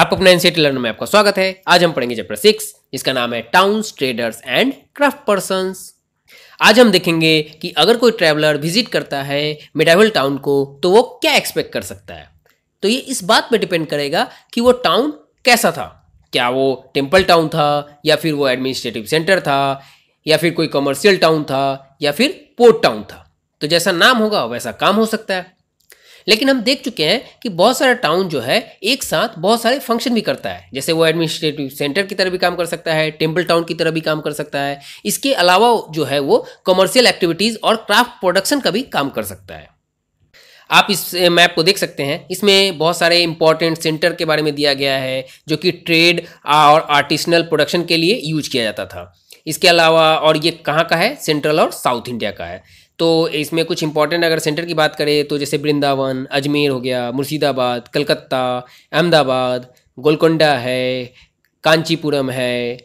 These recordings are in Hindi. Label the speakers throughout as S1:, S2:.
S1: आपको अपना एनसीईआरटी लर्नर में आपका स्वागत है। आज हम पढ़ेंगे चैप्टर 6 जिसका नाम है towns, traders and craft persons. आज हम देखेंगे कि अगर कोई ट्रैवलर विजिट करता है मेडाइवल टाउन को तो वो क्या एक्सपेक्ट कर सकता है। तो ये इस बात पे डिपेंड करेगा कि वो टाउन कैसा था। क्या वो टेम्पल टाउन था, या फिर वो एडमिनिस्ट्रेटिव सेंटर था, या फिर कोई कमर्शियल टाउन था, या फिर पोर्ट टाउन था। तो जैसा नाम होगा वैसा काम हो सकता है। लेकिन हम देख चुके हैं कि बहुत सारा टाउन जो है एक साथ बहुत सारे फंक्शन भी करता है। जैसे वो एडमिनिस्ट्रेटिव सेंटर की तरह भी काम कर सकता है, टेम्पल टाउन की तरह भी काम कर सकता है। इसके अलावा जो है वो कमर्शियल एक्टिविटीज़ और क्राफ्ट प्रोडक्शन का भी काम कर सकता है। आप इस मैप को देख सकते हैं, इसमें बहुत सारे इंपॉर्टेंट सेंटर के बारे में दिया गया है जो कि ट्रेड और आर्टिसनल प्रोडक्शन के लिए यूज किया जाता था। इसके अलावा और ये कहाँ का है, सेंट्रल और साउथ इंडिया का है। तो इसमें कुछ इंपॉर्टेंट अगर सेंटर की बात करें तो जैसे वृंदावन, अजमेर हो गया, मुर्शिदाबाद, कलकत्ता, अहमदाबाद, गोलकोंडा है, कांचीपुरम है,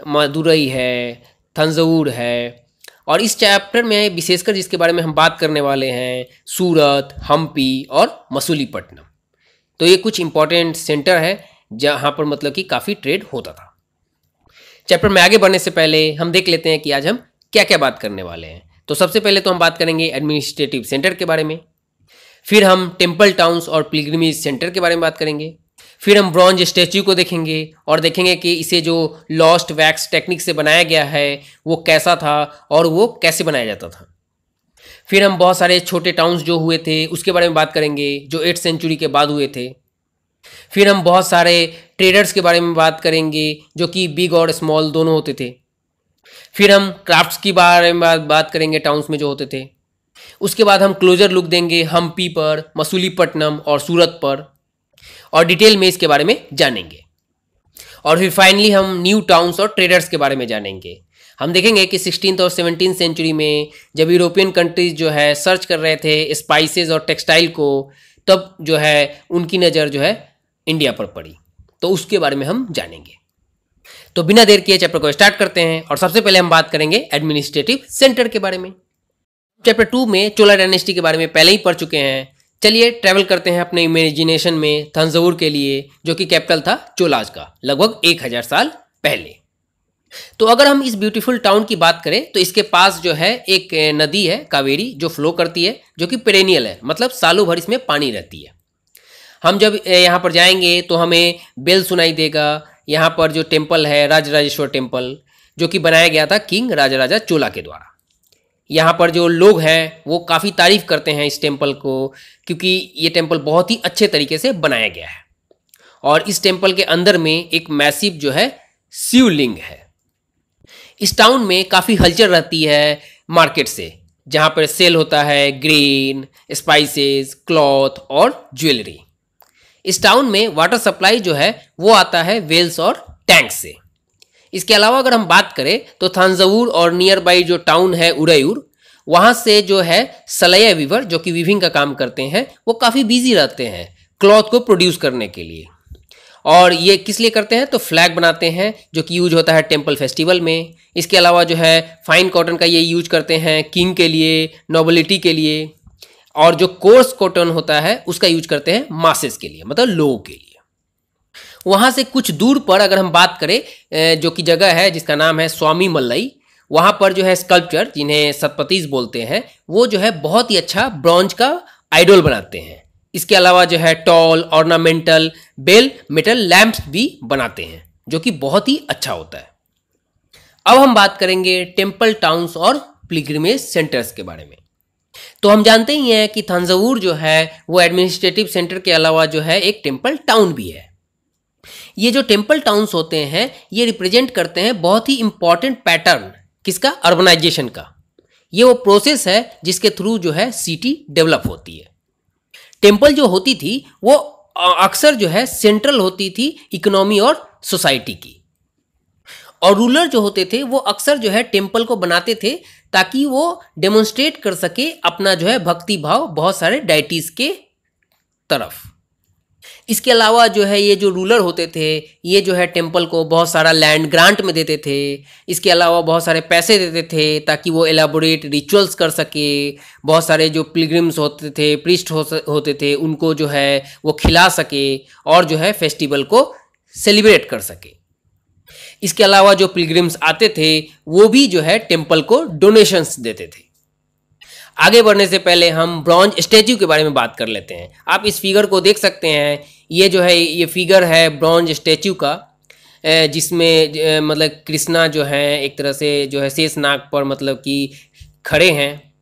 S1: मदुरई है, थंजावुर है। और इस चैप्टर में विशेषकर जिसके बारे में हम बात करने वाले हैं, सूरत, हम्पी और मसूलीपट्टनम। तो ये कुछ इंपॉर्टेंट सेंटर है जहाँ पर मतलब कि काफ़ी ट्रेड होता था। चैप्टर में आगे बढ़ने से पहले हम देख लेते हैं कि आज हम क्या क्या बात करने वाले हैं। तो सबसे पहले तो हम बात करेंगे एडमिनिस्ट्रेटिव सेंटर के बारे में, फिर हम टेम्पल टाउन्स और पिलग्रिमेज सेंटर के बारे में बात करेंगे, फिर हम ब्रॉन्ज स्टैच्यू को देखेंगे और देखेंगे कि इसे जो लॉस्ट वैक्स टेक्निक से बनाया गया है वो कैसा था और वो कैसे बनाया जाता था। फिर हम बहुत सारे छोटे टाउन्स जो हुए थे उसके बारे में बात करेंगे जो 8th सेंचुरी के बाद हुए थे। फिर हम बहुत सारे ट्रेडर्स के बारे में बात करेंगे जो कि बिग और स्मॉल दोनों होते थे। फिर हम क्राफ्ट्स की बारे में बात करेंगे टाउन्स में जो होते थे। उसके बाद हम क्लोजर लुक देंगे हम्पी पर, मसूलीपट्टनम और सूरत पर, और डिटेल में इसके बारे में जानेंगे। और फिर फाइनली हम न्यू टाउन्स और ट्रेडर्स के बारे में जानेंगे। हम देखेंगे कि 16th और 17th सेंचुरी में जब यूरोपियन कंट्रीज जो है सर्च कर रहे थे स्पाइसेस और टेक्सटाइल को, तब जो है उनकी नज़र जो है इंडिया पर पड़ी। तो उसके बारे में हम जानेंगे। तो बिना देर किए चैप्टर को स्टार्ट करते हैं और सबसे पहले हम बात करेंगे एडमिनिस्ट्रेटिव सेंटर के बारे में। चैप्टर 2 में चोला डायनेस्टी के बारे में पहले ही पढ़ चुके हैं। चलिए ट्रैवल करते हैं अपने इमेजिनेशन में थंजावुर के लिए, जो कि कैपिटल था चोलाज का लगभग 1000 साल पहले। तो अगर हम इस ब्यूटीफुल टाउन की बात करें तो इसके पास जो है एक नदी है कावेरी जो फ्लो करती है, जो कि पेरेनियल है, मतलब सालों भर इसमें पानी रहती है। हम जब यहाँ पर जाएंगे तो हमें बेल सुनाई देगा। यहाँ पर जो टेम्पल है राजराजेश्वर टेम्पल, जो कि बनाया गया था किंग राजा चोला के द्वारा। यहाँ पर जो लोग हैं वो काफ़ी तारीफ करते हैं इस टेम्पल को, क्योंकि ये टेम्पल बहुत ही अच्छे तरीके से बनाया गया है। और इस टेम्पल के अंदर में एक मैसिव जो है शिवलिंग है। इस टाउन में काफ़ी हलचल रहती है मार्केट से, जहाँ पर सेल होता है ग्रेन, स्पाइसेस, क्लॉथ और ज्वेलरी। इस टाउन में वाटर सप्लाई जो है वो आता है वेल्स और टैंक से। इसके अलावा अगर हम बात करें तो थंजावुर और नियर बाई जो टाउन है उरैयूर, वहाँ से जो है सलैया वीवर जो कि वीविंग का काम करते हैं वो काफ़ी बिजी रहते हैं क्लॉथ को प्रोड्यूस करने के लिए। और ये किस लिए करते हैं तो फ्लैग बनाते हैं जो कि यूज होता है टेम्पल फेस्टिवल में। इसके अलावा जो है फाइन कॉटन का ये यूज करते हैं किंग के लिए, नोबिलिटी के लिए, और जो कोर्स कॉटन होता है उसका यूज करते हैं मासेस के लिए, मतलब लोगों के लिए। वहाँ से कुछ दूर पर अगर हम बात करें जो कि जगह है जिसका नाम है स्वामी मल्लई, वहाँ पर जो है स्कल्पचर जिन्हें सतपतीज बोलते हैं वो जो है बहुत ही अच्छा ब्रॉन्ज का आइडोल बनाते हैं। इसके अलावा जो है tall ornamental bell metal lamps भी बनाते हैं जो कि बहुत ही अच्छा होता है। अब हम बात करेंगे टेम्पल टाउन्स और पिलग्रिमेज सेंटर्स के बारे में। तो हम जानते ही हैं कि थंजावुर जो है वो एडमिनिस्ट्रेटिव सेंटर के अलावा जो है एक टेम्पल टाउन भी है। ये जो टेम्पल टाउन्स होते हैं ये रिप्रेजेंट करते हैं बहुत ही इंपॉर्टेंट पैटर्न किसका, अर्बनाइजेशन का। ये वो प्रोसेस है जिसके थ्रू जो है सिटी डेवलप होती है। टेम्पल जो होती थी वो अक्सर जो है सेंट्रल होती थी इकोनॉमी और सोसाइटी की, और रूलर जो होते थे वो अक्सर जो है टेम्पल को बनाते थे ताकि वो डेमोन्स्ट्रेट कर सके अपना जो है भक्ति भाव बहुत सारे डाइटीज के तरफ। इसके अलावा जो है ये जो रूलर होते थे ये जो है टेम्पल को बहुत सारा लैंड ग्रांट में देते थे। इसके अलावा बहुत सारे पैसे देते थे ताकि वो एलाबोरेट रिचुअल्स कर सके। बहुत सारे जो पिलग्रिम्स होते थे, प्रीस्ट होते थे, उनको जो है वो खिला सके और जो है फेस्टिवल को सेलिब्रेट कर सके। इसके अलावा जो पिलग्रिम्स आते थे वो भी जो है टेम्पल को डोनेशंस देते थे। आगे बढ़ने से पहले हम ब्रॉन्ज स्टैच्यू के बारे में बात कर लेते हैं। आप इस फिगर को देख सकते हैं, ये जो है ये फिगर है ब्रॉन्ज स्टैच्यू का, जिसमें मतलब कृष्णा जो है एक तरह से जो है शेष नाग पर मतलब कि खड़े हैं,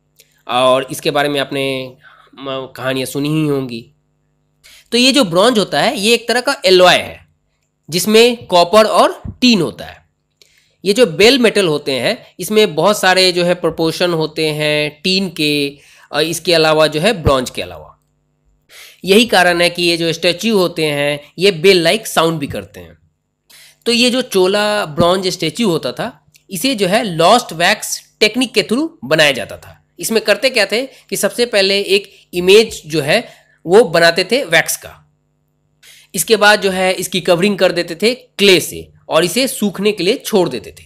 S1: और इसके बारे में आपने कहानियाँ सुनी ही होंगी। तो ये जो ब्रॉन्ज होता है ये एक तरह का एलॉय है जिसमें कॉपर और टीन होता है। ये जो बेल मेटल होते हैं इसमें बहुत सारे जो है प्रोपोर्शन होते हैं टीन के, इसके अलावा जो है ब्रॉन्ज के अलावा। यही कारण है कि ये जो स्टैच्यू होते हैं ये बेल लाइक साउंड भी करते हैं। तो ये जो चोला ब्रॉन्ज स्टैच्यू होता था इसे जो है लॉस्ट वैक्स टेक्निक के थ्रू बनाया जाता था। इसमें करते क्या थे कि सबसे पहले एक इमेज जो है वो बनाते थे वैक्स का, इसके बाद जो है इसकी कवरिंग कर देते थे क्ले से और इसे सूखने के लिए छोड़ देते थे।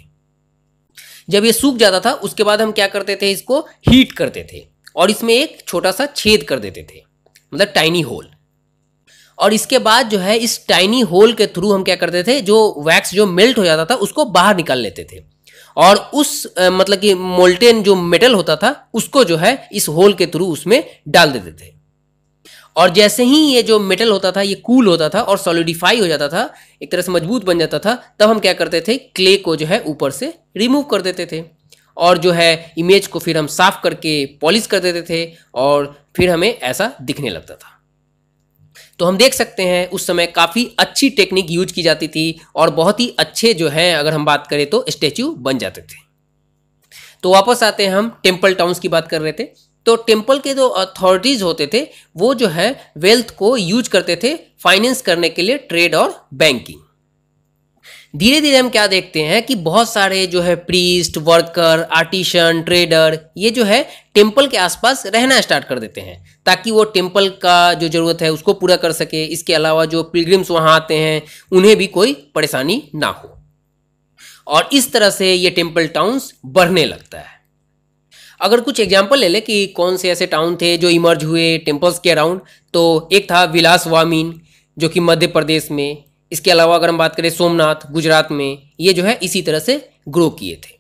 S1: जब ये सूख जाता था उसके बाद हम क्या करते थे, इसको हीट करते थे और इसमें एक छोटा सा छेद कर देते थे, मतलब टाइनी होल। और इसके बाद जो है इस टाइनी होल के थ्रू हम क्या करते थे, जो वैक्स जो मेल्ट हो जाता था उसको बाहर निकाल लेते थे और उस मतलब कि मोल्टेन जो मेटल होता था उसको जो है इस होल के थ्रू उसमें डाल देते थे। और जैसे ही ये जो मेटल होता था ये कूल होता था और सॉलिडिफाई हो जाता था, एक तरह से मजबूत बन जाता था, तब हम क्या करते थे, क्ले को जो है ऊपर से रिमूव कर देते थे और जो है इमेज को फिर हम साफ करके पॉलिश कर देते थे और फिर हमें ऐसा दिखने लगता था। तो हम देख सकते हैं उस समय काफ़ी अच्छी टेक्निक यूज की जाती थी और बहुत ही अच्छे जो है अगर हम बात करें तो स्टैच्यू बन जाते थे। तो वापस आते हैं, हम टेम्पल टाउन्स की बात कर रहे थे। तो टेम्पल के जो अथॉरिटीज होते थे वो जो है वेल्थ को यूज करते थे फाइनेंस करने के लिए, ट्रेड और बैंकिंग। धीरे धीरे हम क्या देखते हैं कि बहुत सारे जो है प्रीस्ट, वर्कर, आर्टिशन, ट्रेडर ये जो है टेम्पल के आसपास रहना स्टार्ट कर देते हैं ताकि वो टेम्पल का जो ज़रूरत है उसको पूरा कर सके। इसके अलावा जो पिलग्रिम्स वहाँ आते हैं उन्हें भी कोई परेशानी ना हो, और इस तरह से ये टेम्पल टाउन्स बढ़ने लगता है। अगर कुछ एग्जाम्पल ले ले कि कौन से ऐसे टाउन थे जो इमर्ज हुए टेम्पल्स के अराउंड, तो एक था विलासवामीन जो कि मध्य प्रदेश में। इसके अलावा अगर हम बात करें सोमनाथ गुजरात में, ये जो है इसी तरह से ग्रो किए थे।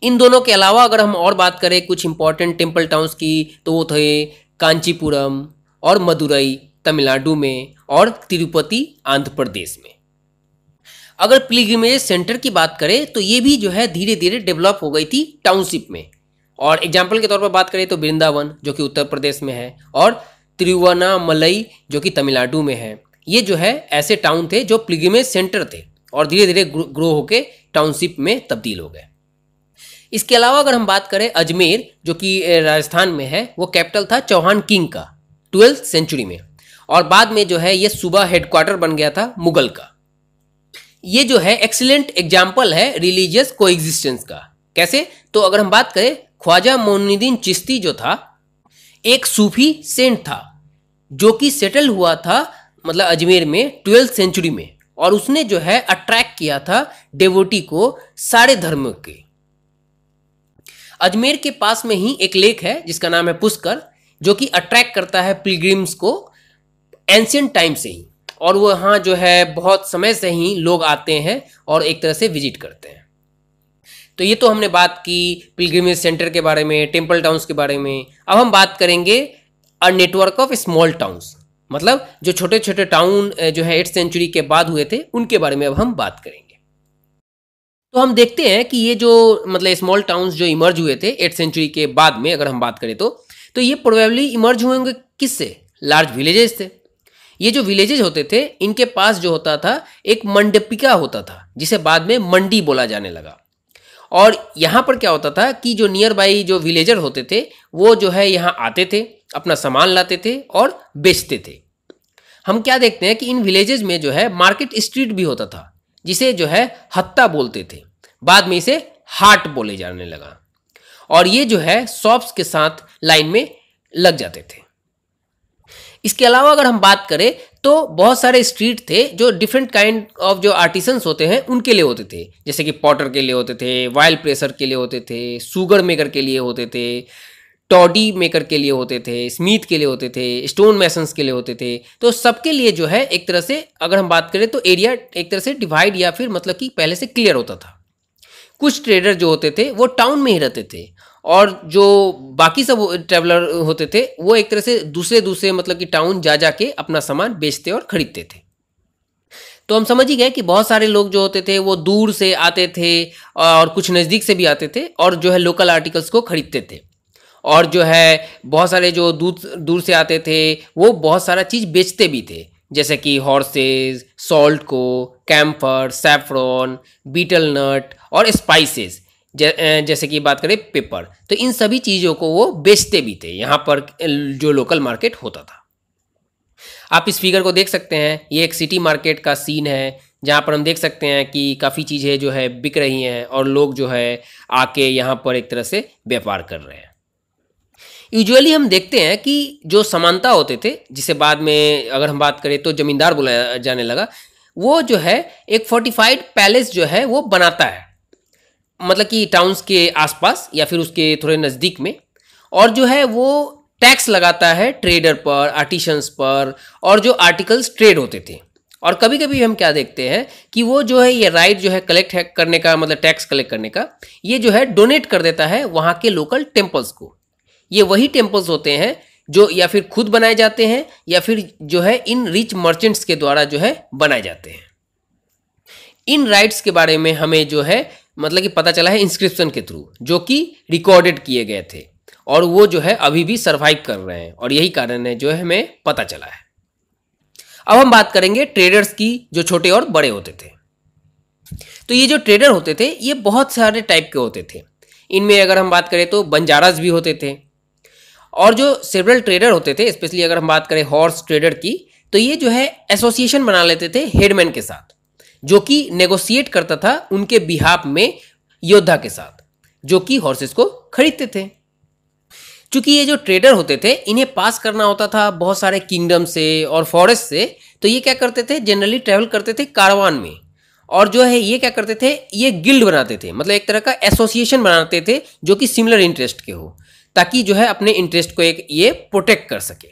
S1: इन दोनों के अलावा अगर हम और बात करें कुछ इंपॉर्टेंट टेम्पल टाउन्स की, तो वो थे कांचीपुरम और मदुरई तमिलनाडु में और तिरुपति आंध्र प्रदेश में। अगर पिलग्रिमेज सेंटर की बात करें तो ये भी जो है धीरे धीरे डेवलप हो गई थी टाउनशिप में। और एग्जाम्पल के तौर पर बात करें तो वृंदावन जो कि उत्तर प्रदेश में है और तिरुवन्नामलई जो कि तमिलनाडु में है। ये जो है ऐसे टाउन थे जो पिलग्रिमेज सेंटर थे और धीरे धीरे ग्रो होके टाउनशिप में तब्दील हो गए। इसके अलावा अगर हम बात करें अजमेर जो कि राजस्थान में है, वो कैपिटल था चौहान किंग का 12th सेंचुरी में, और बाद में जो है ये सूबा हेडक्वार्टर बन गया था मुगल का। ये जो है एक्सीलेंट एग्जाम्पल है रिलीजियस कोएग्जिस्टेंस का। कैसे? तो अगर हम बात करें, ख्वाजा मोइनुद्दीन चिश्ती जो था एक सूफी सेंट था जो कि सेटल हुआ था मतलब अजमेर में 12th सेंचुरी में, और उसने जो है अट्रैक्ट किया था डेवोटी को सारे धर्मों के। अजमेर के पास में ही एक लेक है जिसका नाम है पुष्कर, जो कि अट्रैक्ट करता है पिलग्रिम्स को एंशिएंट टाइम से ही, और वो यहाँ जो है बहुत समय से ही लोग आते हैं और एक तरह से विजिट करते हैं। तो ये तो हमने बात की पिलग्रिमेज सेंटर के बारे में, टेम्पल टाउन्स के बारे में। अब हम बात करेंगे a network of small towns, मतलब जो छोटे छोटे टाउन जो है 8th सेंचुरी के बाद हुए थे उनके बारे में अब हम बात करेंगे। तो हम देखते हैं कि ये जो मतलब स्मॉल टाउन्स जो इमर्ज हुए थे 8th सेंचुरी के बाद में अगर हम बात करें तो ये प्रोबेबली इमर्ज हुए होंगे किससे? लार्ज विलेजेस से। ये जो विलेजेस होते थे इनके पास जो होता था एक मंडपिका होता था जिसे बाद में मंडी बोला जाने लगा। और यहाँ पर क्या होता था कि जो नियर बाई जो विलेजर होते थे वो जो है यहाँ आते थे, अपना सामान लाते थे और बेचते थे। हम क्या देखते हैं कि इन विलेजेस में जो है मार्केट स्ट्रीट भी होता था जिसे जो है हत्ता बोलते थे, बाद में इसे हाट बोले जाने लगा, और ये जो है शॉप्स के साथ लाइन में लग जाते थे। इसके अलावा अगर हम बात करें तो बहुत सारे स्ट्रीट थे जो डिफरेंट काइंड ऑफ जो आर्टिसंस होते हैं उनके लिए होते थे, जैसे कि पॉटर के लिए होते थे, वाइल प्रेसर के लिए होते थे, सुगर मेकर के लिए होते थे, टॉडी मेकर के लिए होते थे, स्मिथ के लिए होते थे, स्टोन मैसन्स के लिए होते थे। तो सबके लिए जो है एक तरह से अगर हम बात करें तो एरिया एक तरह से डिवाइड या फिर मतलब कि पहले से क्लियर होता था। कुछ ट्रेडर जो होते थे वो टाउन में ही रहते थे और जो बाकी सब ट्रेवलर होते थे वो एक तरह से दूसरे दूसरे मतलब कि टाउन जा जा के अपना सामान बेचते और खरीदते थे। तो हम समझ ही गए कि बहुत सारे लोग जो होते थे वो दूर से आते थे और कुछ नज़दीक से भी आते थे और जो है लोकल आर्टिकल्स को खरीदते थे। और जो है बहुत सारे जो दूर दूर से आते थे वो बहुत सारा चीज़ बेचते भी थे, जैसे कि हॉर्सेस, सॉल्ट को, कैम्फर, सैफ्रॉन, बीटल नट और स्पाइसेस, जैसे कि बात करें पेपर। तो इन सभी चीज़ों को वो बेचते भी थे यहाँ पर जो लोकल मार्केट होता था। आप इस फिगर को देख सकते हैं, ये एक सिटी मार्केट का सीन है जहाँ पर हम देख सकते हैं कि काफ़ी चीज़ें जो है बिक रही हैं और लोग जो है आके यहाँ पर एक तरह से व्यापार कर रहे हैं। यूजुअली हम देखते हैं कि जो समानता होते थे, जिसे बाद में अगर हम बात करें तो जमींदार बुलाया जाने लगा, वो जो है एक फोर्टिफाइड पैलेस जो है वो बनाता है, मतलब कि टाउन्स के आसपास या फिर उसके थोड़े नज़दीक में, और जो है वो टैक्स लगाता है ट्रेडर पर, आर्टिशंस पर, और जो आर्टिकल्स ट्रेड होते थे। और कभी कभी हम क्या देखते हैं कि वो जो है ये राइट जो है कलेक्ट करने का, मतलब टैक्स कलेक्ट करने का, ये जो है डोनेट कर देता है वहाँ के लोकल टेम्पल्स को। ये वही टेम्पल्स होते हैं जो या फिर खुद बनाए जाते हैं या फिर जो है इन रिच मर्चेंट्स के द्वारा जो है बनाए जाते हैं। इन राइट्स के बारे में हमें जो है मतलब कि पता चला है इंस्क्रिप्शन के थ्रू, जो कि रिकॉर्डेड किए गए थे और वो जो है अभी भी सरवाइव कर रहे हैं, और यही कारण है जो है हमें पता चला है। अब हम बात करेंगे ट्रेडर्स की, जो छोटे और बड़े होते थे। तो ये जो ट्रेडर होते थे ये बहुत सारे टाइप के होते थे। इनमें अगर हम बात करें तो बंजारास भी होते थे, और जो सेवरल ट्रेडर होते थे, स्पेशली अगर हम बात करें हॉर्स ट्रेडर की, तो ये जो है एसोसिएशन बना लेते थे हेडमैन के साथ, जो कि नेगोशिएट करता था उनके बिहाफ में योद्धा के साथ, जो कि हॉर्सेस को खरीदते थे। चूंकि ये जो ट्रेडर होते थे इन्हें पास करना होता था बहुत सारे किंगडम से और फॉरेस्ट से, तो ये क्या करते थे, जनरली ट्रैवल करते थे कारवान में, और जो है ये क्या करते थे, ये गिल्ड बनाते थे, मतलब एक तरह का एसोसिएशन बनाते थे जो कि सिमिलर इंटरेस्ट के हो, ताकि जो है अपने इंटरेस्ट को एक ये प्रोटेक्ट कर सके।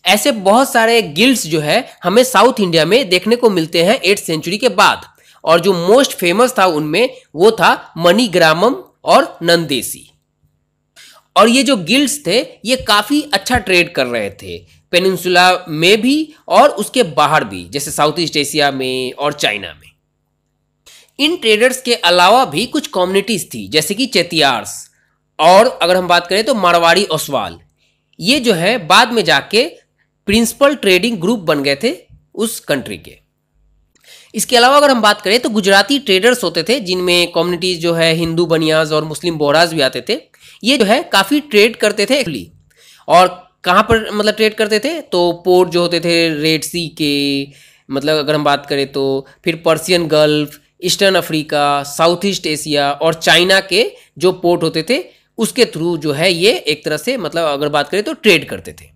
S1: ऐसे बहुत सारे गिल्ड्स जो है हमें साउथ इंडिया में देखने को मिलते हैं 8th सेंचुरी के बाद, और जो मोस्ट फेमस था उनमें वो था मणिग्रामम और नंदेसी। और ये जो गिल्ड्स थे ये काफ़ी अच्छा ट्रेड कर रहे थे, पेनिनसुला में भी और उसके बाहर भी, जैसे साउथ ईस्ट एशिया में और चाइना में। इन ट्रेडर्स के अलावा भी कुछ कम्युनिटीज़ थी, जैसे कि चेतियार्स, और अगर हम बात करें तो मारवाड़ी ओसवाल। ये जो है बाद में जाके प्रिंसिपल ट्रेडिंग ग्रुप बन गए थे उस कंट्री के। इसके अलावा अगर हम बात करें तो गुजराती ट्रेडर्स होते थे, जिनमें कम्युनिटीज़ जो है हिंदू बनियाज और मुस्लिम बोहराज भी आते थे। ये जो है काफ़ी ट्रेड करते थे एक्चुअली, और कहाँ पर मतलब ट्रेड करते थे, तो पोर्ट जो होते थे रेड सी के, मतलब अगर हम बात करें तो फिर Persian gulf, eastern Africa, south east Asia और चाइना के जो पोर्ट होते थे उसके थ्रू जो है ये एक तरह से मतलब अगर बात करें तो ट्रेड करते थे।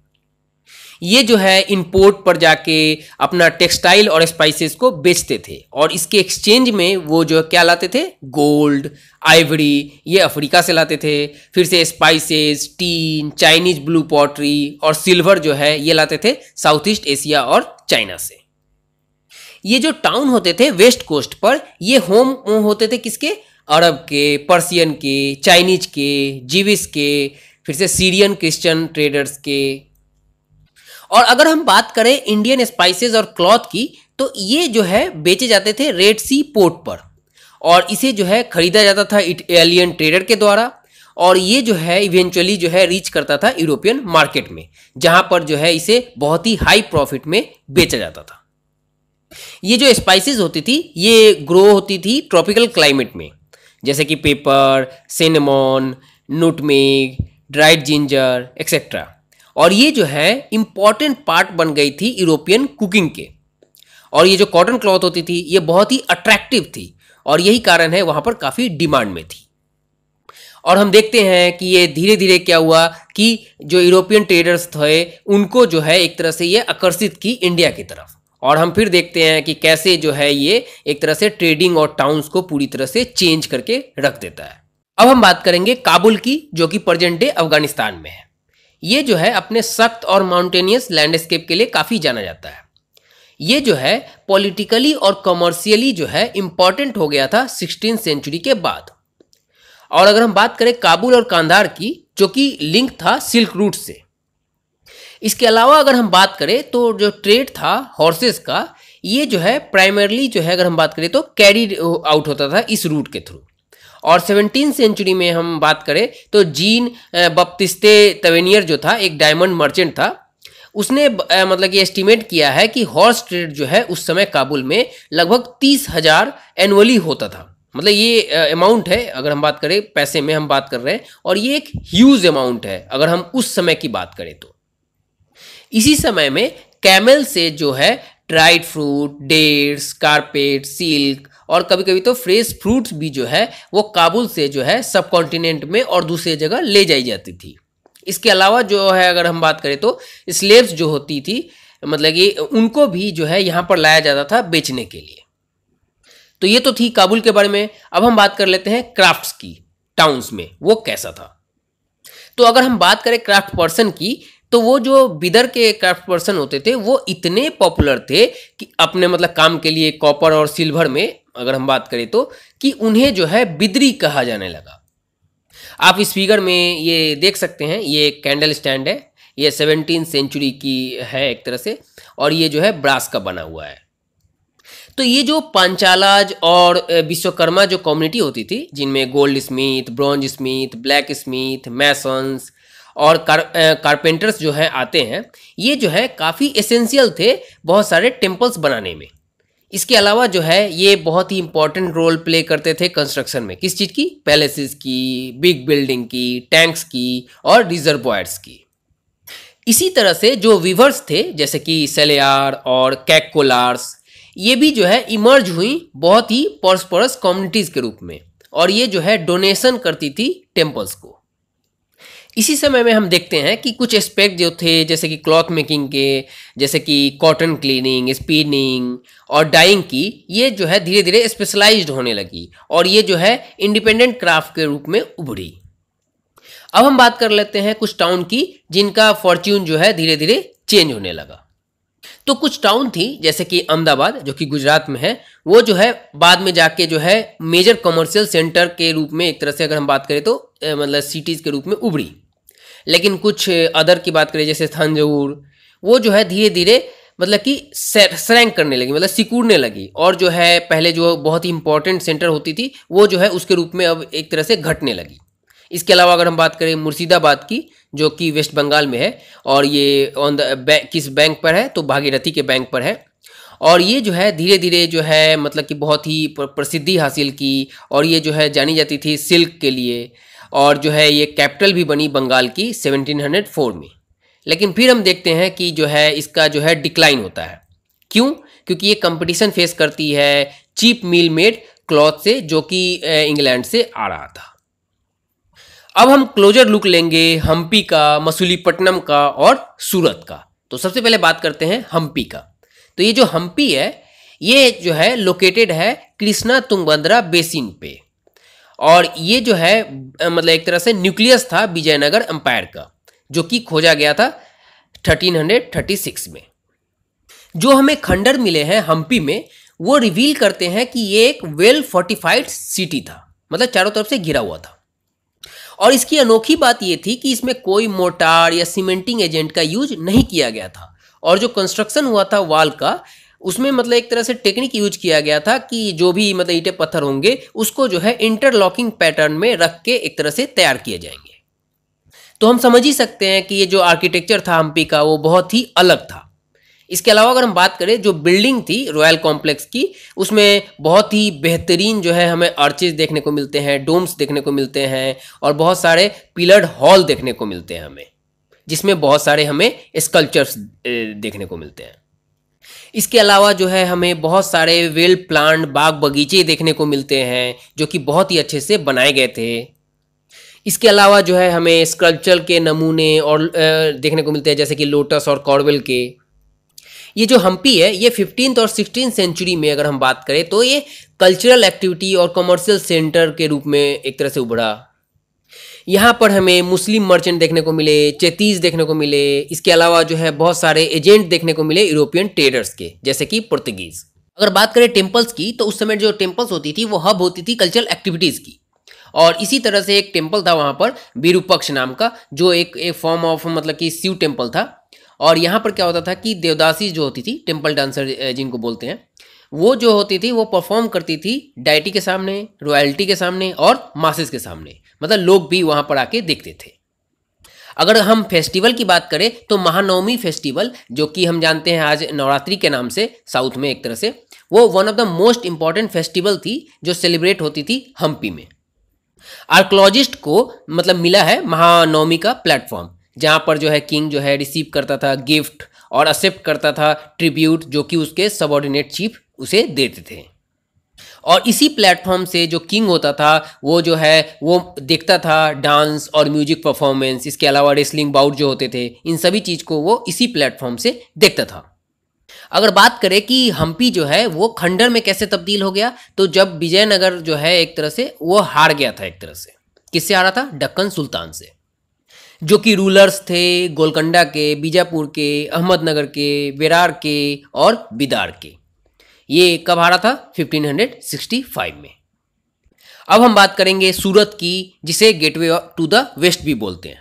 S1: ये जो है इन पोर्ट पर जाके अपना टेक्सटाइल और स्पाइसेस को बेचते थे, और इसके एक्सचेंज में वो जो क्या लाते थे, गोल्ड, आइवरी, ये अफ्रीका से लाते थे, फिर से spices, tin, Chinese blue pottery और सिल्वर जो है ये लाते थे साउथ ईस्ट एशिया और चाइना से। ये जो टाउन होते थे वेस्ट कोस्ट पर, ये होम होते थे किसके, अरब के, पर्सियन के, चाइनीज के, जीविस के, फिर से सीरियन क्रिश्चियन ट्रेडर्स के। और अगर हम बात करें इंडियन स्पाइसेस और क्लॉथ की, तो ये जो है बेचे जाते थे रेड सी पोर्ट पर, और इसे जो है खरीदा जाता था इटालियन ट्रेडर के द्वारा, और ये जो है इवेंचुअली जो है रीच करता था यूरोपियन मार्केट में, जहां पर जो है इसे बहुत ही हाई प्रॉफिट में बेचा जाता था। ये जो स्पाइसेस होती थी ये ग्रो होती थी ट्रॉपिकल क्लाइमेट में, जैसे कि pepper, cinnamon, nutmeg, dried ginger etcetera, और ये जो है इम्पॉर्टेंट पार्ट बन गई थी यूरोपियन कुकिंग के। और ये जो कॉटन क्लॉथ होती थी ये बहुत ही अट्रैक्टिव थी, और यही कारण है वहाँ पर काफ़ी डिमांड में थी। और हम देखते हैं कि ये धीरे धीरे क्या हुआ कि जो यूरोपियन ट्रेडर्स थे उनको जो है एक तरह से ये आकर्षित की इंडिया की तरफ, और हम फिर देखते हैं कि कैसे जो है ये एक तरह से ट्रेडिंग और टाउन्स को पूरी तरह से चेंज करके रख देता है। अब हम बात करेंगे काबुल की, जो कि प्रेजेंट डे अफगानिस्तान में है। ये जो है अपने सख्त और माउंटेनियस लैंडस्केप के लिए काफ़ी जाना जाता है। ये जो है पॉलिटिकली और कमर्शियली जो है इम्पॉर्टेंट हो गया था 16th सेंचुरी के बाद। और अगर हम बात करें काबुल और कांधार की, जो कि लिंक था सिल्क रूट से। इसके अलावा अगर हम बात करें तो जो ट्रेड था हॉर्सेस का, ये जो है प्राइमरली जो है अगर हम बात करें तो कैरी आउट होता था इस रूट के थ्रू। और 17th सेंचुरी में हम बात करें तो जीन बप्तिस्ते तवेनियर जो था एक डायमंड मर्चेंट था, उसने मतलब कि एस्टिमेट किया है कि हॉर्स ट्रेड जो है उस समय काबुल में लगभग 30,000 एनुअली होता था। मतलब ये अमाउंट है, अगर हम बात करें पैसे में हम बात कर रहे हैं, और ये एक ह्यूज अमाउंट है अगर हम उस समय की बात करें तो। इसी समय में कैमल से जो है dried fruit, dates, carpet, silk और कभी कभी तो फ्रेश फ्रूट्स भी जो है वो काबुल से जो है सब कॉन्टिनेंट में और दूसरी जगह ले जाई जाती थी। इसके अलावा जो है अगर हम बात करें तो स्लेव्स जो होती थी, मतलब कि उनको भी जो है यहाँ पर लाया जाता था बेचने के लिए। तो ये तो थी काबुल के बारे में। अब हम बात कर लेते हैं क्राफ्ट्स की, टाउन्स में वो कैसा था। तो अगर हम बात करें क्राफ्ट पर्सन की, तो वो जो बिदर के क्राफ्ट पर्सन होते थे वो इतने पॉपुलर थे कि अपने मतलब काम के लिए कॉपर और सिल्वर में अगर हम बात करें तो कि उन्हें जो है बिदरी कहा जाने लगा। आप इस फिगर में ये देख सकते हैं, ये कैंडल स्टैंड है, ये 17th सेंचुरी की है एक तरह से, और ये जो है ब्रास का बना हुआ है। तो ये जो पांचालाज और विश्वकर्मा जो कम्युनिटी होती थी, जिनमें gold Smith, bronze Smith, black Smith, masons और कारपेंटर्स जो है आते हैं, ये जो है काफ़ी एसेंशियल थे बहुत सारे टेम्पल्स बनाने में। इसके अलावा जो है ये बहुत ही इंपॉर्टेंट रोल प्ले करते थे कंस्ट्रक्शन में। किस चीज़ की? पैलेसेस की, बिग बिल्डिंग की, टैंक्स की और रिजर्वॉयर्स की। इसी तरह से जो वीवर्स थे जैसे कि सेलेयार और कैकोलार्स, ये भी जो है इमर्ज हुई बहुत ही परस्परस कम्युनिटीज़ के रूप में, और ये जो है डोनेशन करती थी टेम्पल्स को। इसी समय में हम देखते हैं कि कुछ एस्पेक्ट जो थे जैसे कि क्लॉथ मेकिंग के, जैसे कि कॉटन क्लीनिंग, स्पिनिंग और डाइंग की, ये जो है धीरे धीरे स्पेशलाइज्ड होने लगी और ये जो है इंडिपेंडेंट क्राफ्ट के रूप में उभरी। अब हम बात कर लेते हैं कुछ टाउन की जिनका फॉर्च्यून जो है धीरे धीरे चेंज होने लगा। तो कुछ टाउन थी जैसे कि अहमदाबाद जो कि गुजरात में है, वो जो है बाद में जाके जो है मेजर कमर्शियल सेंटर के रूप में एक तरह से अगर हम बात करें तो मतलब सिटीज़ के रूप में उभरी। लेकिन कुछ अदर की बात करें जैसे थंजावुर, वो जो है धीरे धीरे मतलब कि श्रैंक करने लगी, मतलब सिकुड़ने लगी, और जो है पहले जो बहुत ही इंपॉर्टेंट सेंटर होती थी वो जो है उसके रूप में अब एक तरह से घटने लगी। इसके अलावा अगर हम बात करें मुर्शिदाबाद की जो कि वेस्ट बंगाल में है, और ये ऑन द किस बैंक पर है तो भागीरथी के बैंक पर है, और ये जो है धीरे धीरे जो है मतलब कि बहुत ही प्रसिद्धि हासिल की, और ये जो है जानी जाती थी सिल्क के लिए, और जो है ये कैपिटल भी बनी बंगाल की 1704 में। लेकिन फिर हम देखते हैं कि जो है इसका जो है डिक्लाइन होता है। क्यों? क्योंकि ये कंपटीशन फेस करती है चीप मिल मेड क्लॉथ से जो कि इंग्लैंड से आ रहा था। अब हम क्लोजर लुक लेंगे हम्पी का, मसूलीपट्टनम का और सूरत का। तो सबसे पहले बात करते हैं हम्पी का। तो ये जो हम्पी है ये जो है लोकेटेड है कृष्णा तुंगभद्रा बेसिन पे, और ये जो है मतलब एक तरह से न्यूक्लियस था विजयनगर एम्पायर का, जो कि खोजा गया था 1336 में। जो हमें खंडर मिले हैं हम्पी में वो रिवील करते हैं कि ये एक वेल फोर्टिफाइड सिटी था, मतलब चारों तरफ से घिरा हुआ था। और इसकी अनोखी बात ये थी कि इसमें कोई मोर्टार या सीमेंटिंग एजेंट का यूज नहीं किया गया था, और जो कंस्ट्रक्शन हुआ था वॉल का उसमें मतलब एक तरह से टेक्निक यूज किया गया था कि जो भी मतलब ईंटें पत्थर होंगे उसको जो है इंटरलॉकिंग पैटर्न में रख के एक तरह से तैयार किए जाएंगे। तो हम समझ ही सकते हैं कि ये जो आर्किटेक्चर था हम्पी का वो बहुत ही अलग था। इसके अलावा अगर हम बात करें जो बिल्डिंग थी रॉयल कॉम्प्लेक्स की, उसमें बहुत ही बेहतरीन जो है हमें आर्चेज देखने को मिलते हैं, डोम्स देखने को मिलते हैं, और बहुत सारे पिलर्ड हॉल देखने को मिलते हैं हमें, जिसमें बहुत सारे हमें स्कल्पचर्स देखने को मिलते हैं। इसके अलावा जो है हमें बहुत सारे वेल प्लान्ड बाग बगीचे देखने को मिलते हैं जो कि बहुत ही अच्छे से बनाए गए थे। इसके अलावा जो है हमें स्कल्पचर के नमूने और देखने को मिलते हैं जैसे कि लोटस और कॉर्वेल के। ये जो हम्पी है ये 15th और 16th सेंचुरी में अगर हम बात करें तो ये कल्चरल एक्टिविटी और कमर्शियल सेंटर के रूप में एक तरह से उभरा। यहाँ पर हमें मुस्लिम मर्चेंट देखने को मिले, चेतीस देखने को मिले, इसके अलावा जो है बहुत सारे एजेंट देखने को मिले यूरोपियन ट्रेडर्स के, जैसे कि पुर्तगीज। अगर बात करें टेम्पल्स की, तो उस समय जो टेम्पल्स होती थी वो हब होती थी कल्चरल एक्टिविटीज़ की। और इसी तरह से एक टेम्पल था वहाँ पर विरूपक्ष नाम का, जो एक फॉर्म ऑफ मतलब कि शिव टेम्पल था। और यहाँ पर क्या होता था कि देवदासी जो होती थी, टेम्पल डांसर जिनको बोलते हैं, वो जो होती थी वो परफॉर्म करती थी डायटी के सामने, रॉयल्टी के सामने और मासेस के सामने, मतलब लोग भी वहाँ पर आके देखते थे। अगर हम फेस्टिवल की बात करें तो महानवमी फेस्टिवल, जो कि हम जानते हैं आज नवरात्रि के नाम से साउथ में एक तरह से, वो one of the most important festival थी जो सेलिब्रेट होती थी हम्पी में। आर्कोलॉजिस्ट को मतलब मिला है महानवमी का प्लेटफॉर्म, जहाँ पर जो है किंग जो है रिसीव करता था गिफ्ट और एक्सेप्ट करता था ट्रिब्यूट, जो कि उसके सबऑर्डिनेट चीफ उसे देते थे। और इसी प्लेटफॉर्म से जो किंग होता था वो जो है वो देखता था डांस और म्यूजिक परफॉर्मेंस, इसके अलावा रेसलिंग बाउट जो होते थे, इन सभी चीज़ को वो इसी प्लेटफॉर्म से देखता था। अगर बात करें कि हम्पी जो है वो खंडर में कैसे तब्दील हो गया, तो जब विजयनगर जो है एक तरह से वो हार गया था, एक तरह से किससे हारा था? दक्कन सुल्तान से, जो कि रूलर्स थे गोलकोंडा के, बीजापुर के, अहमदनगर के, बेरार के और बिदार के। ये कब हारा था? 1565 में। अब हम बात करेंगे सूरत की, जिसे गेटवे टू द वेस्ट भी बोलते हैं।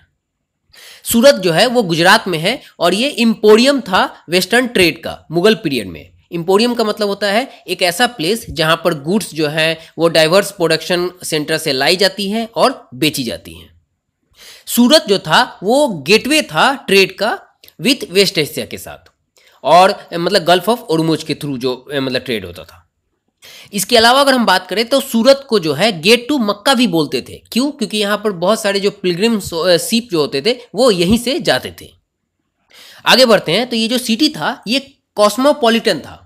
S1: सूरत जो है वो गुजरात में है और ये इम्पोरियम था वेस्टर्न ट्रेड का मुगल पीरियड में। इम्पोरियम का मतलब होता है एक ऐसा प्लेस जहां पर गुड्स जो है वो डाइवर्स प्रोडक्शन सेंटर से लाई जाती हैं और बेची जाती हैं। सूरत जो था वो गेटवे था ट्रेड का विथ वेस्ट एशिया के साथ, और मतलब गल्फ ऑफ ओरमुज के थ्रू जो मतलब ट्रेड होता था। इसके अलावा अगर हम बात करें तो सूरत को जो है गेट टू मक्का भी बोलते थे। क्यों? क्योंकि यहाँ पर बहुत सारे जो पिलग्रिम शिप जो होते थे वो यहीं से जाते थे। आगे बढ़ते हैं तो ये जो सिटी था ये कॉस्मोपॉलिटन था।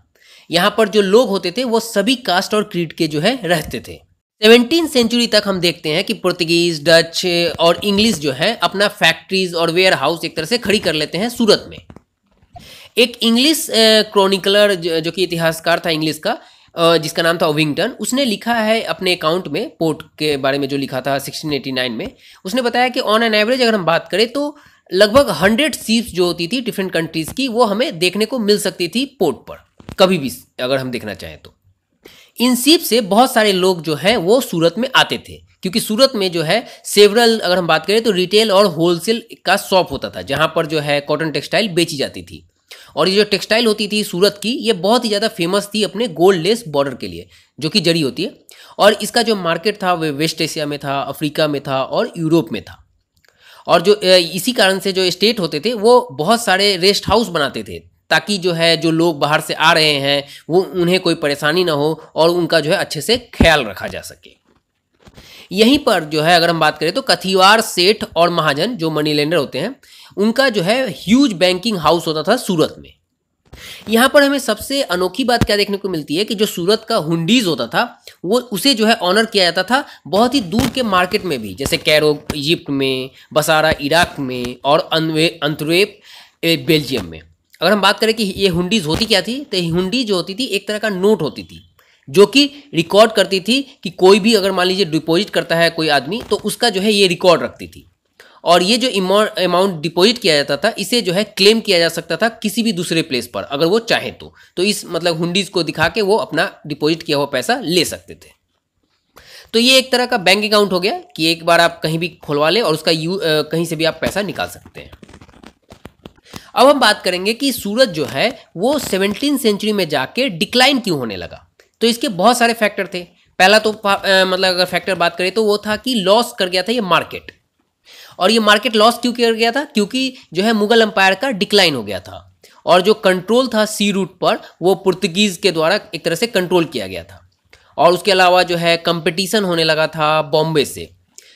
S1: यहाँ पर जो लोग होते थे वो सभी कास्ट और क्रीड के जो है रहते थे। 17वीं सेंचुरी तक हम देखते हैं कि पुर्तगीज, डच और इंग्लिश जो है अपना फैक्ट्रीज और वेयर हाउस एक तरह से खड़ी कर लेते हैं सूरत में। एक इंग्लिश क्रॉनिकलर जो कि इतिहासकार था इंग्लिश का, जिसका नाम था ओविंगटन, उसने लिखा है अपने अकाउंट में पोर्ट के बारे में जो लिखा था 1689 में। उसने बताया कि ऑन एन एवरेज अगर हम बात करें तो लगभग 100 शिप्स जो होती थी डिफरेंट कंट्रीज़ की, वो हमें देखने को मिल सकती थी पोर्ट पर कभी भी अगर हम देखना चाहें तो। इन शिप से बहुत सारे लोग जो हैं वो सूरत में आते थे, क्योंकि सूरत में जो है सेवरल अगर हम बात करें तो रिटेल और होलसेल का शॉप होता था, जहाँ पर जो है कॉटन टेक्सटाइल बेची जाती थी। और ये जो टेक्सटाइल होती थी सूरत की, ये बहुत ही ज़्यादा फेमस थी अपने गोल्ड लेस बॉर्डर के लिए, जो कि जरी होती है। और इसका जो मार्केट था वो वेस्ट एशिया में था, अफ्रीका में था और यूरोप में था। और जो इसी कारण से जो स्टेट होते थे वो बहुत सारे रेस्ट हाउस बनाते थे, ताकि जो है जो लोग बाहर से आ रहे हैं वो उन्हें कोई परेशानी ना हो और उनका जो है अच्छे से ख्याल रखा जा सके। यहीं पर जो है अगर हम बात करें तो कथिवार सेठ और महाजन जो मनी लेंडर होते हैं, उनका जो है ह्यूज बैंकिंग हाउस होता था सूरत में। यहाँ पर हमें सबसे अनोखी बात क्या देखने को मिलती है कि जो सूरत का हुंडीज होता था वो उसे जो है ऑनर किया जाता था बहुत ही दूर के मार्केट में भी, जैसे कैरो इजिप्ट में, बसारा इराक में और अंतवेप बेल्जियम में। अगर हम बात करें कि ये हुंडीज होती क्या थी, तो हुंडी जो होती थी एक तरह का नोट होती थी, जो कि रिकॉर्ड करती थी कि कोई भी अगर मान लीजिए डिपॉजिट करता है कोई आदमी, तो उसका जो है ये रिकॉर्ड रखती थी। और ये जो अमाउंट डिपॉजिट किया जाता था इसे जो है क्लेम किया जा सकता था किसी भी दूसरे प्लेस पर अगर वो चाहे तो इस मतलब हुंडीज को दिखा के वो अपना डिपॉजिट किया हुआ पैसा ले सकते थे। तो ये एक तरह का बैंक अकाउंट हो गया कि एक बार आप कहीं भी खुलवा लें और उसका कहीं से भी आप पैसा निकाल सकते हैं। अब हम बात करेंगे कि सूरत जो है वो 17वीं सेंचुरी में जाके डिक्लाइन क्यों होने लगा। तो इसके बहुत सारे फैक्टर थे। पहला तो मतलब अगर फैक्टर बात करें तो वो था कि लॉस कर गया था ये मार्केट। और ये मार्केट लॉस क्यों कर गया था? क्योंकि जो है मुगल एम्पायर का डिक्लाइन हो गया था और जो कंट्रोल था सी रूट पर वो पुर्तगीज के द्वारा एक तरह से कंट्रोल किया गया था। और उसके अलावा जो है कंपटीशन होने लगा था बॉम्बे से,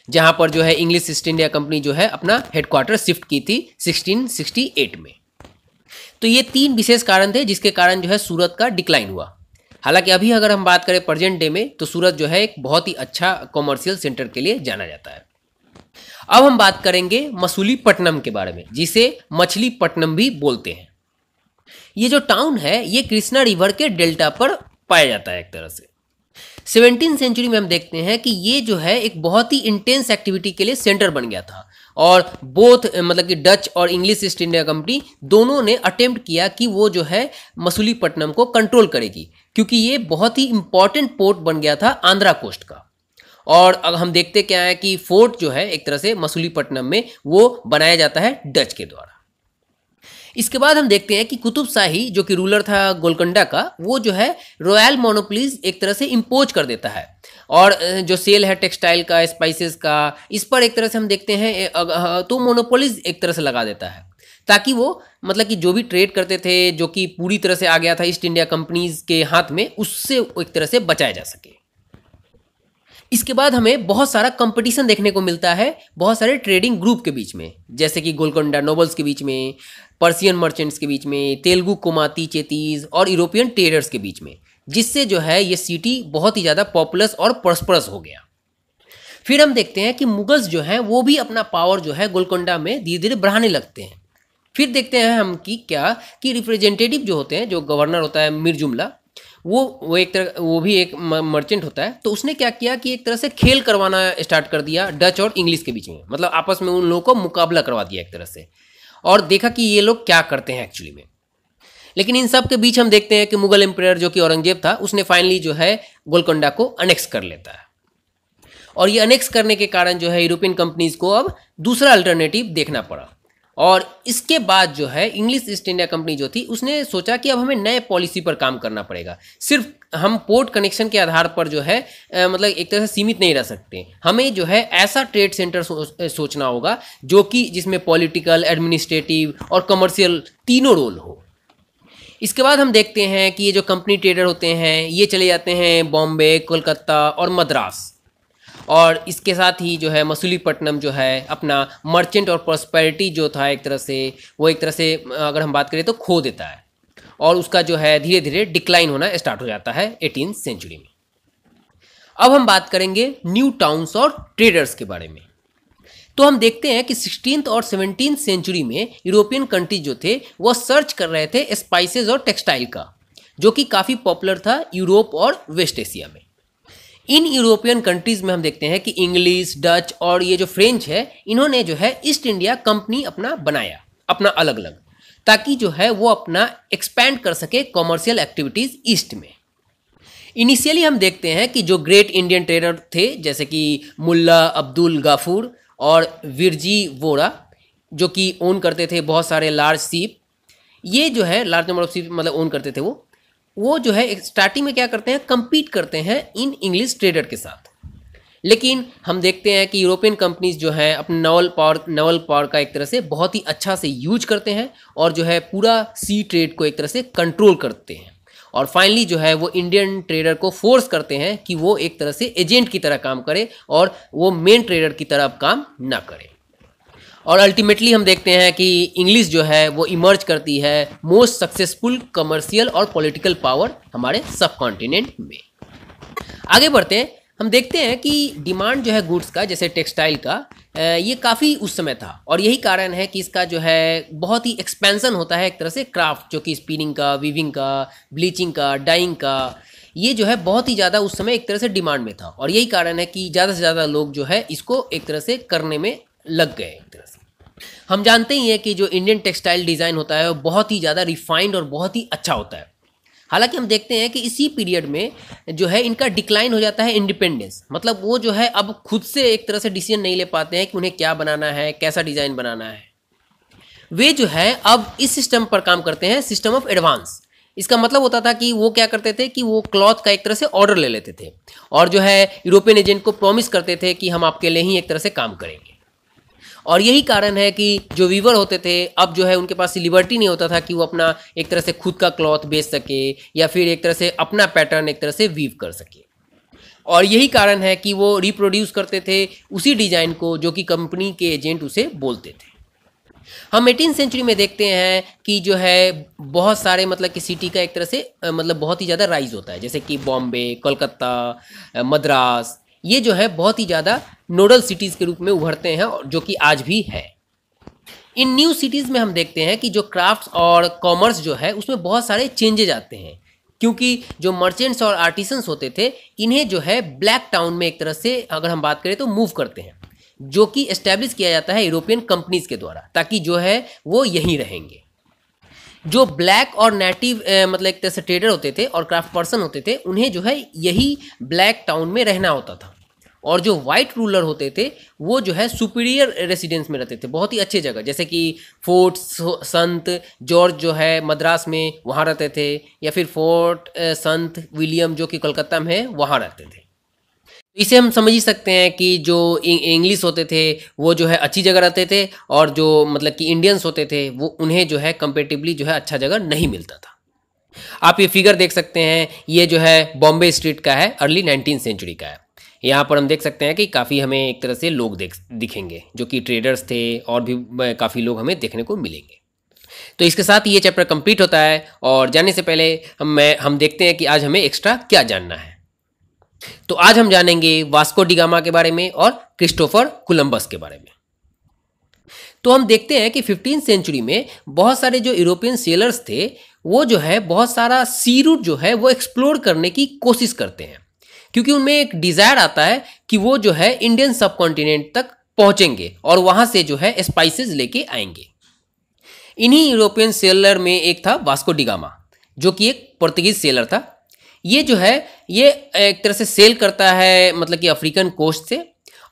S1: जहाँ पर जो है इंग्लिश ईस्ट इंडिया कंपनी जो है अपना हेडक्वार्टर शिफ्ट की थी 1668 में। तो ये 3 विशेष कारण थे जिसके कारण जो है सूरत का डिक्लाइन हुआ। हालांकि अभी अगर हम बात करें प्रेजेंट डे में तो सूरत जो है एक बहुत ही अच्छा कॉमर्शियल सेंटर के लिए जाना जाता है। अब हम बात करेंगे मसूलीपट्टनम के बारे में, जिसे मछलीपट्टनम भी बोलते हैं। ये जो टाउन है ये कृष्णा रिवर के डेल्टा पर पाया जाता है एक तरह से। 17वीं सेंचुरी में हम देखते हैं कि ये जो है एक बहुत ही इंटेंस एक्टिविटी के लिए सेंटर बन गया था और बोथ मतलब कि डच और इंग्लिश ईस्ट इंडिया कंपनी दोनों ने अटेम्प्ट किया कि वो जो है मसूलीपट्टनम को कंट्रोल करेगी, क्योंकि ये बहुत ही इंपॉर्टेंट पोर्ट बन गया था आंध्रा कोस्ट का। और अब हम देखते क्या है कि फोर्ट जो है एक तरह से मसूलीपट्टनम में वो बनाया जाता है डच के द्वारा। इसके बाद हम देखते हैं कि कुतुब शाही जो कि रूलर था गोलकोंडा का, वो जो है रॉयल मोनोपोलीज एक तरह से इम्पोज कर देता है और जो सेल है टेक्सटाइल का, स्पाइसेस का, इस पर एक तरह से हम देखते हैं तो मोनोपोलीज एक तरह से लगा देता है, ताकि वो मतलब कि जो भी ट्रेड करते थे जो कि पूरी तरह से आ गया था ईस्ट इंडिया कंपनीज के हाथ में, उससे एक तरह से बचाया जा सके। इसके बाद हमें बहुत सारा कंपटीशन देखने को मिलता है बहुत सारे ट्रेडिंग ग्रुप के बीच में, जैसे कि गोलकोंडा नोबल्स के बीच में, पर्शियन मर्चेंट्स के बीच में, तेलुगु कोमाती चेतीज और यूरोपियन ट्रेडर्स के बीच में, जिससे जो है ये सिटी बहुत ही ज़्यादा पॉपुलस और प्रॉस्परस हो गया। फिर हम देखते हैं कि मुगल्स जो हैं वो भी अपना पावर जो है गोलकोंडा में धीरे धीरे बढ़ाने लगते हैं। फिर देखते हैं हम कि रिप्रेजेंटेटिव जो होते हैं, जो गवर्नर होता है मीर जुमला, वो भी एक मर्चेंट होता है, तो उसने क्या किया कि एक तरह से खेल करवाना स्टार्ट कर दिया डच और इंग्लिश के बीच में, मतलब आपस में उन लोगों को मुकाबला करवा दिया एक तरह से, और देखा कि ये लोग क्या करते हैं एक्चुअली में। लेकिन इन सब के बीच हम देखते हैं कि मुगल एम्पायर जो कि औरंगजेब था, उसने फाइनली जो है गोलकोंडा को अनेक्स कर लेता है, और ये अनेक्स करने के कारण जो है यूरोपियन कंपनीज को अब दूसरा अल्टरनेटिव देखना पड़ा। और इसके बाद जो है इंग्लिश ईस्ट इंडिया कंपनी जो थी, उसने सोचा कि अब हमें नए पॉलिसी पर काम करना पड़ेगा। सिर्फ हम पोर्ट कनेक्शन के आधार पर जो है मतलब एक तरह से सीमित नहीं रह सकते, हमें जो है ऐसा ट्रेड सेंटर सोचना होगा जो कि जिसमें पॉलिटिकल, एडमिनिस्ट्रेटिव और कमर्शियल तीनों रोल हो। इसके बाद हम देखते हैं कि ये जो कंपनी ट्रेडर होते हैं ये चले जाते हैं बॉम्बे, कोलकाता और मद्रास, और इसके साथ ही जो है मसूलीपट्टनम जो है अपना मर्चेंट और प्रॉस्पेरिटी जो था एक तरह से, वो एक तरह से अगर हम बात करें तो खो देता है, और उसका जो है धीरे धीरे डिक्लाइन होना स्टार्ट हो जाता है 18वीं सेंचुरी में। अब हम बात करेंगे न्यू टाउन्स और ट्रेडर्स के बारे में। तो हम देखते हैं कि 16th और 17th सेंचुरी में यूरोपियन कंट्रीज जो थे वो सर्च कर रहे थे स्पाइसेस और टेक्सटाइल का, जो कि काफ़ी पॉपुलर था यूरोप और वेस्ट एशिया में। इन यूरोपियन कंट्रीज़ में हम देखते हैं कि इंग्लिश, डच और ये जो फ्रेंच है, इन्होंने जो है ईस्ट इंडिया कंपनी अपना बनाया, अपना अलग अलग, ताकि जो है वो अपना एक्सपैंड कर सके कॉमर्शियल एक्टिविटीज़ ईस्ट में। इनिशियली हम देखते हैं कि जो ग्रेट इंडियन ट्रेडर थे, जैसे कि मुल्ला अब्दुल गाफूर और विरजी वोरा, जो कि ओन करते थे बहुत सारे लार्ज शिप, ये जो है लार्ज नंबर ऑफ शिप मतलब ओन करते थे, वो जो है स्टार्टिंग में क्या करते हैं, compete करते हैं इन इंग्लिश ट्रेडर के साथ। लेकिन हम देखते हैं कि यूरोपियन कंपनीज जो हैं अपने नवल पावर का एक तरह से बहुत ही अच्छा से यूज करते हैं, और जो है पूरा सी ट्रेड को एक तरह से कंट्रोल करते हैं, और फाइनली जो है वो इंडियन ट्रेडर को फोर्स करते हैं कि वो एक तरह से एजेंट की तरह काम करे और वो मेन ट्रेडर की तरह काम ना करे। और अल्टीमेटली हम देखते हैं कि इंग्लिश जो है वो इमर्ज करती है मोस्ट सक्सेसफुल कमर्शियल और पॉलिटिकल पावर हमारे सब कॉन्टिनेंट में। आगे बढ़ते हैं, हम देखते हैं कि डिमांड जो है गुड्स का, जैसे टेक्सटाइल का, ये काफ़ी उस समय था, और यही कारण है कि इसका जो है बहुत ही एक्सपेंशन होता है एक तरह से क्राफ्ट, जो कि स्पिनिंग का, वीविंग का, ब्लीचिंग का, डाइंग का, ये जो है बहुत ही ज़्यादा उस समय एक तरह से डिमांड में था, और यही कारण है कि ज़्यादा से ज़्यादा लोग जो है इसको एक तरह से करने में लग गए एक तरह से। हम जानते ही हैं कि जो इंडियन टेक्सटाइल डिज़ाइन होता है वो बहुत ही ज़्यादा रिफाइंड और बहुत ही अच्छा होता है। हालांकि हम देखते हैं कि इसी पीरियड में जो है इनका डिक्लाइन हो जाता है इंडिपेंडेंस, मतलब वो जो है अब खुद से एक तरह से डिसीजन नहीं ले पाते हैं कि उन्हें क्या बनाना है, कैसा डिज़ाइन बनाना है। वे जो है अब इस सिस्टम पर काम करते हैं, सिस्टम ऑफ एडवांस। इसका मतलब होता था कि वो क्या करते थे कि वो क्लॉथ का एक तरह से ऑर्डर ले लेते थे, और जो है यूरोपियन एजेंट को प्रॉमिस करते थे कि हम आपके लिए ही एक तरह से काम करेंगे। और यही कारण है कि जो वीवर होते थे अब जो है उनके पास लिबर्टी नहीं होता था कि वो अपना एक तरह से खुद का क्लॉथ बेच सके, या फिर एक तरह से अपना पैटर्न एक तरह से वीव कर सके। और यही कारण है कि वो रिप्रोड्यूस करते थे उसी डिज़ाइन को जो कि कंपनी के एजेंट उसे बोलते थे। हम 18वीं सेंचुरी में देखते हैं कि जो है बहुत सारे मतलब कि सिटी का एक तरह से मतलब बहुत ही ज़्यादा राइज होता है, जैसे कि बॉम्बे, कोलकाता, मद्रास, ये जो है बहुत ही ज़्यादा नोडल सिटीज़ के रूप में उभरते हैं, और जो कि आज भी है। इन न्यू सिटीज़ में हम देखते हैं कि जो क्राफ्ट्स और कॉमर्स जो है उसमें बहुत सारे चेंजेज आते हैं, क्योंकि जो मर्चेंट्स और आर्टिसंस होते थे इन्हें जो है ब्लैक टाउन में एक तरह से अगर हम बात करें तो मूव करते हैं, जो कि एस्टैब्लिश किया जाता है यूरोपियन कंपनीज के द्वारा, ताकि जो है वो यहीं रहेंगे। जो ब्लैक और नेटिव मतलब एक तरह से ट्रेडर होते थे और क्राफ्ट पर्सन होते थे, उन्हें जो है यही ब्लैक टाउन में रहना होता था। और जो वाइट रूलर होते थे वो जो है सुपीरियर रेसिडेंस में रहते थे, बहुत ही अच्छी जगह, जैसे कि फोर्ट संत जॉर्ज जो है मद्रास में वहाँ रहते थे, या फिर फोर्ट संत विलियम जो कि कोलकाता में है वहाँ रहते थे। इसे हम समझ ही सकते हैं कि जो इंग्लिश होते थे वो जो है अच्छी जगह रहते थे, और जो मतलब कि इंडियंस होते थे वो उन्हें जो है कंपेरेटिवली जो है अच्छा जगह नहीं मिलता था। आप ये फिगर देख सकते हैं, ये जो है बॉम्बे स्ट्रीट का है, अर्ली 19th सेंचुरी का है। यहाँ पर हम देख सकते हैं कि काफ़ी हमें एक तरह से लोग दिखेंगे जो कि ट्रेडर्स थे, और भी काफ़ी लोग हमें देखने को मिलेंगे। तो इसके साथ ये चैप्टर कंप्लीट होता है, और जाने से पहले हम देखते हैं कि आज हमें एक्स्ट्रा क्या जानना है। तो आज हम जानेंगे वास्को डी गामा के बारे में और क्रिस्टोफर कोलंबस के बारे में। तो हम देखते हैं कि 15th सेंचुरी में बहुत सारे जो यूरोपियन सेलर्स थे वो जो है बहुत सारा सी रूट जो है वो एक्सप्लोर करने की कोशिश करते हैं, क्योंकि उनमें एक डिज़ायर आता है कि वो जो है इंडियन सब कॉन्टिनेंट तक पहुंचेंगे और वहां से जो है स्पाइसेस लेके आएंगे। इन्हीं यूरोपियन सेलर में एक था वास्को डी गामा, जो कि एक पुर्तगीज सेलर था। ये जो है ये एक तरह से सेल करता है मतलब कि अफ्रीकन कोस्ट से,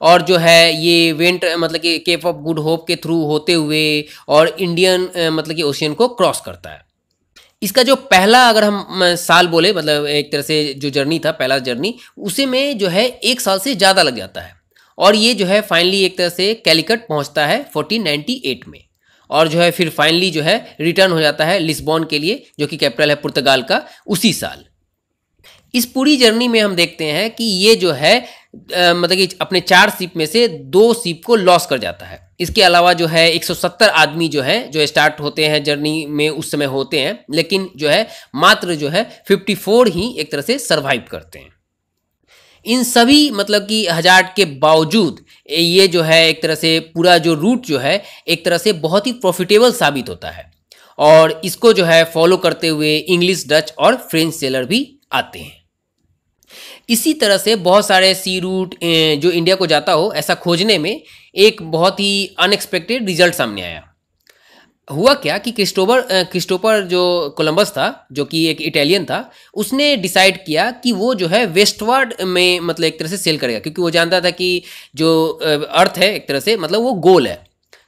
S1: और जो है ये वेंट मतलब कि केप ऑफ गुड होप के थ्रू होते हुए और इंडियन मतलब कि ओशियन को क्रॉस करता है। इसका जो पहला अगर हम साल बोले, मतलब एक तरह से जो जर्नी था, पहला जर्नी, उसे में जो है 1 साल से ज़्यादा लग जाता है, और ये जो है फाइनली एक तरह से कैलिकट पहुंचता है 1498 में, और जो है फिर फाइनली जो है रिटर्न हो जाता है लिस्बॉन के लिए, जो कि कैपिटल है पुर्तगाल का, उसी साल। इस पूरी जर्नी में हम देखते हैं कि ये जो है मतलब कि अपने 4 शिप में से 2 शिप को लॉस कर जाता है। इसके अलावा जो है 170 आदमी जो है जो स्टार्ट होते हैं जर्नी में उस समय होते हैं, लेकिन जो है मात्र जो है 54 ही एक तरह से सरवाइव करते हैं। इन सभी मतलब कि हजार्ड के बावजूद ये जो है एक तरह से पूरा जो रूट जो है एक तरह से बहुत ही प्रॉफिटेबल साबित होता है, और इसको जो है फॉलो करते हुए इंग्लिश, डच और फ्रेंच सेलर भी आते हैं। इसी तरह से बहुत सारे सी रूट जो इंडिया को जाता हो ऐसा खोजने में एक बहुत ही अनएक्सपेक्टेड रिजल्ट सामने आया। हुआ क्या कि क्रिस्टोफर जो कोलंबस था, जो कि एक इटालियन था, उसने डिसाइड किया कि वो जो है वेस्टवर्ड में मतलब एक तरह से सेल करेगा, क्योंकि वो जानता था कि जो अर्थ है एक तरह से मतलब वो गोल है,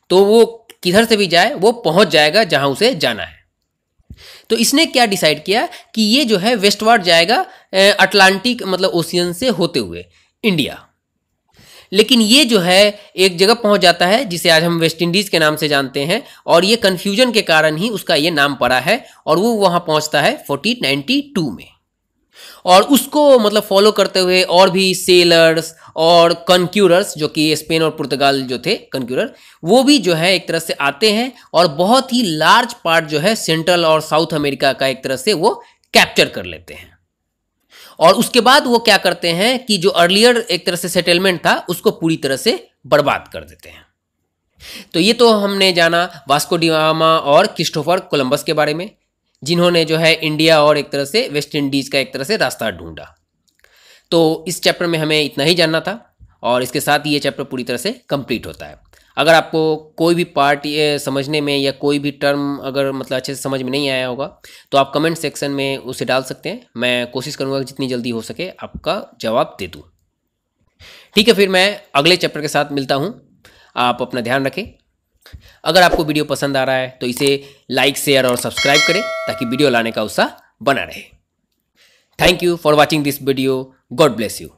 S1: तो वो किधर से भी जाए वो पहुंच जाएगा जहां उसे जाना है। तो इसने क्या डिसाइड किया कि ये जो है वेस्टवर्ड जाएगा अटलांटिक मतलब ओशियन से होते हुए इंडिया। लेकिन ये जो है एक जगह पहुंच जाता है जिसे आज हम वेस्ट इंडीज़ के नाम से जानते हैं, और ये कन्फ्यूजन के कारण ही उसका ये नाम पड़ा है, और वो वहाँ पहुँचता है 1492 में। और उसको मतलब फॉलो करते हुए और भी सेलर्स और कन्क्यूरर्स, जो कि स्पेन और पुर्तगाल जो थे कन्क्यूरर, वो भी जो है एक तरह से आते हैं, और बहुत ही लार्ज पार्ट जो है सेंट्रल और साउथ अमेरिका का एक तरह से वो कैप्चर कर लेते हैं। और उसके बाद वो क्या करते हैं कि जो अर्लियर एक तरह से सेटलमेंट था उसको पूरी तरह से बर्बाद कर देते हैं। तो ये तो हमने जाना वास्को डी गामा और क्रिस्टोफर कोलंबस के बारे में, जिन्होंने जो है इंडिया और एक तरह से वेस्ट इंडीज़ का एक तरह से रास्ता ढूंढा। तो इस चैप्टर में हमें इतना ही जानना था, और इसके साथ ही ये चैप्टर पूरी तरह से कंप्लीट होता है। अगर आपको कोई भी पार्ट समझने में या कोई भी टर्म अगर मतलब अच्छे से समझ में नहीं आया होगा तो आप कमेंट सेक्शन में उसे डाल सकते हैं। मैं कोशिश करूँगा जितनी जल्दी हो सके आपका जवाब दे दूँ। ठीक है, फिर मैं अगले चैप्टर के साथ मिलता हूँ। आप अपना ध्यान रखें। अगर आपको वीडियो पसंद आ रहा है तो इसे लाइक, शेयर और सब्सक्राइब करें ताकि वीडियो लाने का उत्साह बना रहे। Thank you for watching this video. God bless you.